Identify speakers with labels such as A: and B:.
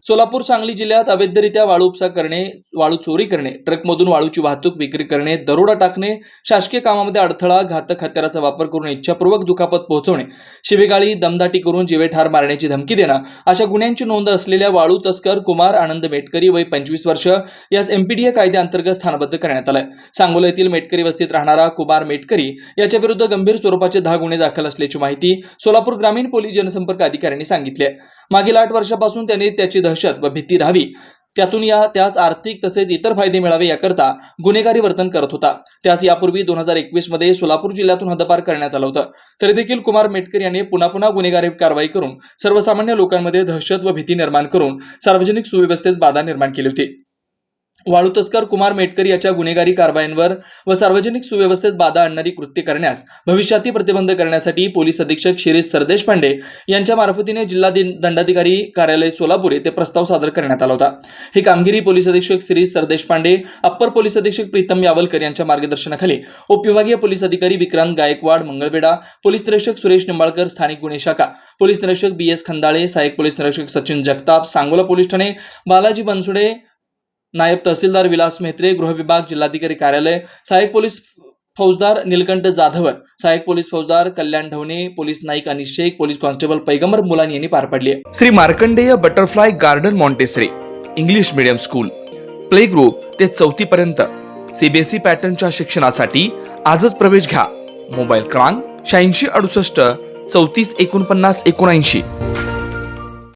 A: सोलापूर सांगली जिल्ह्यात अवैधरित्या वाळू उपसा करणे, वाळू चोरी करणे, ट्रकमधून वाळूची वाहतूक विक्री करणे, दरोडा टाकणे, शासकीय कामामध्ये अडथळा, घातक हत्याराचा वापर करून इच्छापूर्वक दुखापत पोहोचवणे, शिवेगाळी, दमदाटी करून जीवे ठार मारण्याची धमकी देणं अशा गुन्ह्यांची नोंद असलेल्या वाळू तस्कर कुमार आनंद मेटकरी वय 25 वर्ष यास एमपीडीए कायद्याअंतर्गत स्थानबद्ध करण्यात आलंय। सांगोला येथील मेटकरी वस्तीत राहणारा कुमार मेटकरी याच्या विरुद्ध गंभीर स्वरूपाचे 10 गुन्हे दाखल असल्याची माहिती सोलापूर ग्रामीण पोलीस जनसंपर्क अधिकाऱ्यांनी सांगितली आहे। मागील 8 वर्षापासून त्याने त्याची दहशत व भीती राहावी त्यातून त्यास आर्थिक तसेच इतर फायदे मिळावे याकरता गुन्हेगारी वर्तन करत होता। त्यास यापूर्वी 2021 मध्ये सोलापूर जिल्ह्यातून हद्दपार करण्यात आलं होतं। तरी देखील कुमार मेटकर यांनी पुन्हा गुन्हेगारी कारवाई करून सर्वसामान्य लोकांमध्ये दहशत व भीती निर्माण करून सार्वजनिक सुव्यवस्थेस बाधा निर्माण केली होती। वाळू तस्कर कुमार मेटकर याच्या गुन्हेगारी कारवायांवर व सार्वजनिक सुव्यवस्थेत बाधा आणणारी कृत्य करण्यास भविष्यातील प्रतिबंध करण्यासाठी पोलीस अधीक्षक शिरीष सरदेश पांडे यांच्या मार्फतीने जिल्हा दंडाधिकारी कार्यालय सोलापूर येथे प्रस्ताव सादर करण्यात आला होता। ही कामगिरी पोलीस अधीक्षक शिरीष सरदेश पांडे, अप्पर पोलीस अधीक्षक प्रीतम यावलकर यांच्या मार्गदर्शनाखाली उपविभागीय पोलीस अधिकारी विक्रांत गायकवाड मंगळवेढा, पोलीस निरीक्षक सुरेश निंबाळकर स्थानिक गुन्हे शाखा, पोलीस निरीक्षक BS खंदाळे, सहाय्यक पोलीस निरीक्षक सचिन जगताप, सांगोला पोलीस ठाणे बालाजी बनसोडे, नायब तहसीलदार विलास मेहत्रे, गृह विभाग, जिल्हाधिकारी कार्यालय, सहाय्यक पोलीस फौजदार नीलकंठ जाधवर, सहाय्यक पोलीस फौजदार Kalyan Dhavane, police Naik Anish Shaikh, police constable Paigambar Mulani यांनी पार पडली।
B: Shri Markandey butterfly garden montessori English medium school play group ते 4थी पर्यंत CBSE पॅटर्नच्या शिक्षणासाठी आजच प्रवेश घ्या। मोबाईल क्रमांक 8668 34 49 79।